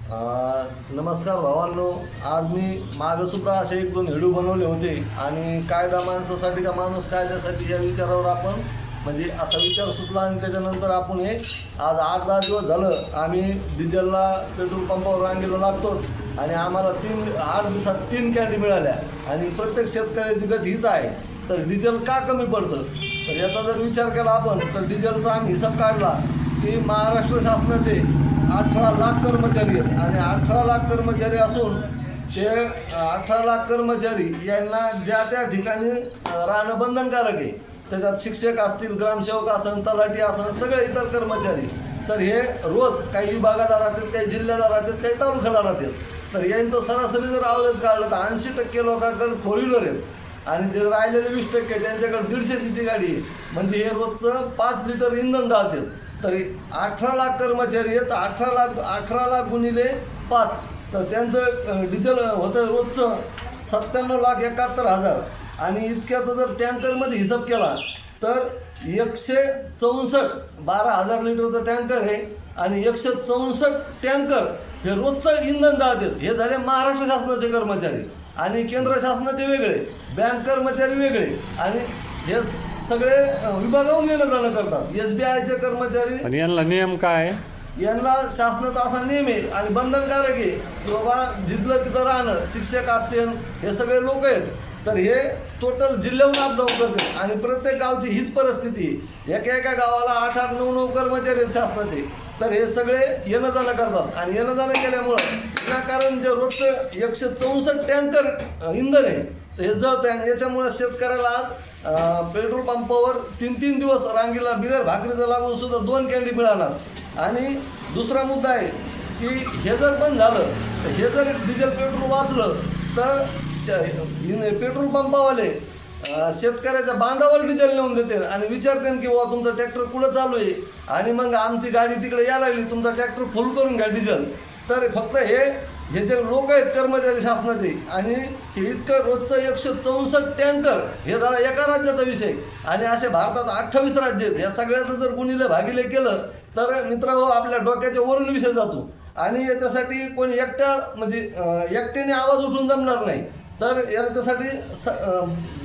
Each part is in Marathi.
नमस्कार भावांनो, आज मी मागसुद्धा असे 1-2 व्हिडिओ बनवले होते आणि कायदा माणसासाठी का माणूस कायद्यासाठी या विचारावर आपण म्हणजे असा विचार सुचला आणि त्याच्यानंतर आपण हे आज 8-10 दिवस झालं आम्ही डिझेलला पेट्रोल पंपावर रांगेला लागतो आणि आम्हाला 8 दिवसात 3 कॅन्डी मिळाल्या आणि प्रत्येक शेतकऱ्याची गत हीच आहे. तर डिझेल का कमी पडतं, तर याचा जर विचार केला आपण तर डिझेलचा आम्ही हिसाब काढला की महाराष्ट्र शासनाचे 18 लाख कर्मचारी आहेत आणि 18 लाख कर्मचारी असून ते 18 लाख कर्मचारी यांना ज्या त्या ठिकाणी राहणं बंधनकारक आहे. त्याच्यात शिक्षक असतील, ग्रामसेवक असन, तलाठी असन, सगळे इतर कर्मचारी. तर हे रोज काही विभागाला राहतात, काही जिल्ह्याला राहतात, काही तालुक्याला राहतात. तर यांचं सरासरी जर आवरेज काढलं तर 80% लोकांकडे 4 व्हीलर आहेत आणि जे राहिलेले 20% त्यांच्याकडे 150 cc गाडी आहे. म्हणजे हे रोजचं 5 लिटर इंधन जाळतात. तरी 18 लाख कर्मचारी आहेत, 18 लाख गुणिले 5, तर त्यांचं डिझेल होतं रोजचं 97,71,000 आणि इतक्याचं जर टँकरमध्ये हिसाब केला तर 164 12,000 लिटरचं टँकर आहे आणि 164 टँकर हे रोजचं इंधन जाळतात. हे झाले महाराष्ट्र शासनाचे कर्मचारी आणि केंद्र शासनाचे वेगळे, बँक कर्मचारी वेगळे आणि हे सगळे विभागाहून येणं जाणं करतात. SBIचे कर्मचारी आणि यांना नियम काय आहे? यांना शासनाचा असा नियम आहे आणि बंधनकारक आहे की बाबा जिथलं तिथं राहणं. शिक्षक असतील, हे सगळे लोक आहेत. तर हे टोटल जिल्ह्याहून अपडाऊन करतात आणि प्रत्येक गावची हीच परिस्थिती आहे. एका गावाला 8-8, 9-9 कर्मचारी आहेत शासनाचे. तर हे सगळे येणं जाणं करतात आणि येणं जाणं केल्यामुळं विनाकारण जे रोजचं 164 टँकर इंधन आहे तर हे जळतं आहे आणि याच्यामुळं शेतकऱ्याला आज पेट्रोल पंपावर 3-3 दिवस रांगेला बिगर भाकरीचं लागून सुद्धा 2 कॅन्डी मिळाणार. आणि दुसरा मुद्दा आहे की हे जर बंद झालं तर हे जर डिझेल पेट्रोल वाचलं तर पेट्रोल पंपावाले शेतकऱ्याच्या बांधावर डिझेल नेऊन देते आणि विचारते की बाबा तुमचा ट्रॅक्टर कुठं चालू आहे आणि मग आमची गाडी तिकडे यायला लागली, तुमचा ट्रॅक्टर फुल करून घ्या डिझेल. तर फक्त हे जे लोक आहेत कर्मचारी शासनाचे आणि हे इतकं रोजचं 164 टँकर हे झाला एका राज्याचा विषय आणि असे भारतात 28 राज्य आहेत. या सगळ्याचं जर गुणिले भागिले केलं तर मित्रांनो आपल्या डोक्याच्या वरून विषय जातो आणि याच्यासाठी कोणी एकट्याने आवाज उठून जमणार नाही. तर याच्यासाठी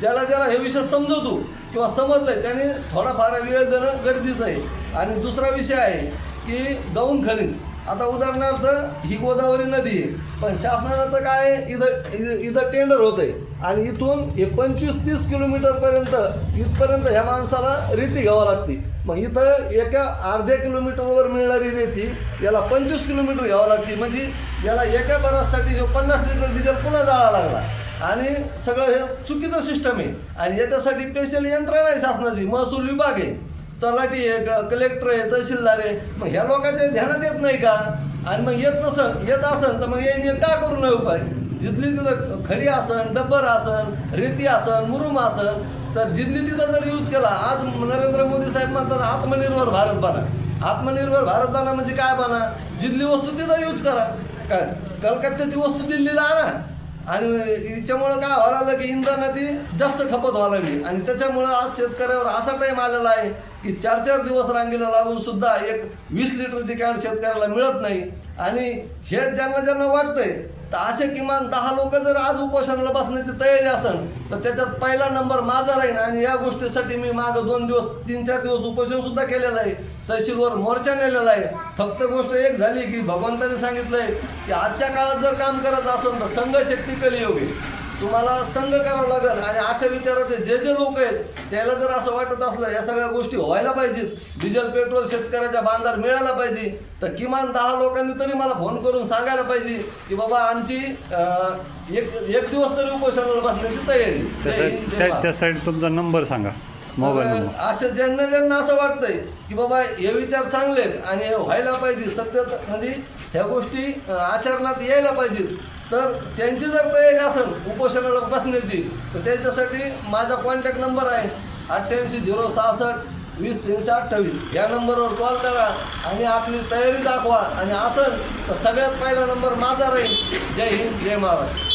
ज्याला हे विषय समजवतो किंवा समजलं त्याने थोडाफार वेळ देणं गरजेचं आहे. आणि दुसरा विषय आहे की गौण खनिज. आता उदाहरणार्थ ही गोदावरी नदी आहे पण शासनाचं काय इथं टेंडर होतं आहे आणि इथून हे 25-30 किलोमीटरपर्यंत इथपर्यंत ह्या माणसाला रेती घ्यावं लागते. मग इथं एका अर्ध्या किलोमीटरवर मिळणारी रेती याला 25 किलोमीटर घ्यावं लागते. म्हणजे याला एका बरासाठी जो 50 लिटर डिझेल पुन्हा जाळा लागला आणि सगळं हे चुकीचं सिस्टम आहे. आणि याच्यासाठी स्पेशल यंत्रणा आहे शासनाची, महसूल विभाग आहे, तलाठी आहे, कलेक्टर आहे, तहसीलदार आहे. मग ह्या लोकांच्या ध्यानात येत नाही का? आणि मग येत असन तर मग यांनी का करू नये उपाय? जिथली तिथं खडी असन, डब्बर असन, रेती असन, मुरुम असन, तर जिथली तिथं जर यूज केला. आज नरेंद्र मोदी साहेब म्हणतात आत्मनिर्भर भारत बना. आत्मनिर्भर भारत बना म्हणजे काय बना? जिथली वस्तू तिथं यूज करा. काय कलकत्त्याची वस्तू दिल्लीला आणा आणि याच्यामुळं काय व्हायला लागलं की इंधनाची जास्त खपत व्हायला लागली आणि त्याच्यामुळं आज शेतकऱ्यावर असा टाईम आलेला आहे की 4-4 दिवस रांगेला लागून सुद्धा एक 20 लिटरची कॅन शेतकऱ्याला मिळत नाही. आणि हे ज्यांना वाटतंय तर असे किमान 10 लोक जर आज उपोषणाला बसण्याची तयारी असेल तर त्याच्यात पहिला नंबर माझा राहील. आणि या गोष्टीसाठी मी मागं 3-4 दिवस उपोषण सुद्धा केलेलं आहे, तहसीलवर मोर्चा नेलेला आहे. फक्त गोष्ट एक झाली की भगवंताने सांगितलंय की आजच्या काळात जर काम करत असेल तर संघ शक्ती कलियुग आहे, तुम्हाला संघ करावं लागेल. आणि अशा विचाराचे जे लोक आहेत त्याला जर असं वाटत असलं या सगळ्या गोष्टी व्हायला पाहिजेत, डिझेल पेट्रोल शेतकऱ्याच्या बांधावर मिळायला पाहिजे, तर किमान 10 लोकांनी तरी मला फोन करून सांगायला पाहिजे की बाबा आमची एक दिवस तरी उपोषणाला बसण्याची तयारी. त्यासाठी तुमचा नंबर सांगा, मोबाईल नंबर. असं ज्यांना असं वाटतंय की बाबा हे विचार चांगले आहेत आणि हे व्हायला पाहिजे, सत्य म्हणजे ह्या गोष्टी आचरणात यायला पाहिजेत, तर त्यांची जर तयारी असेल उपोषणाला बसण्याची तर त्याच्यासाठी माझा कॉन्टॅक्ट नंबर आहे 88-066 20-328. या नंबरवर कॉल करा आणि आपली तयारी दाखवा. आणि असेल तर सगळ्यात पहिला नंबर माझा राहील. जय हिंद, जय महाराष्ट्र.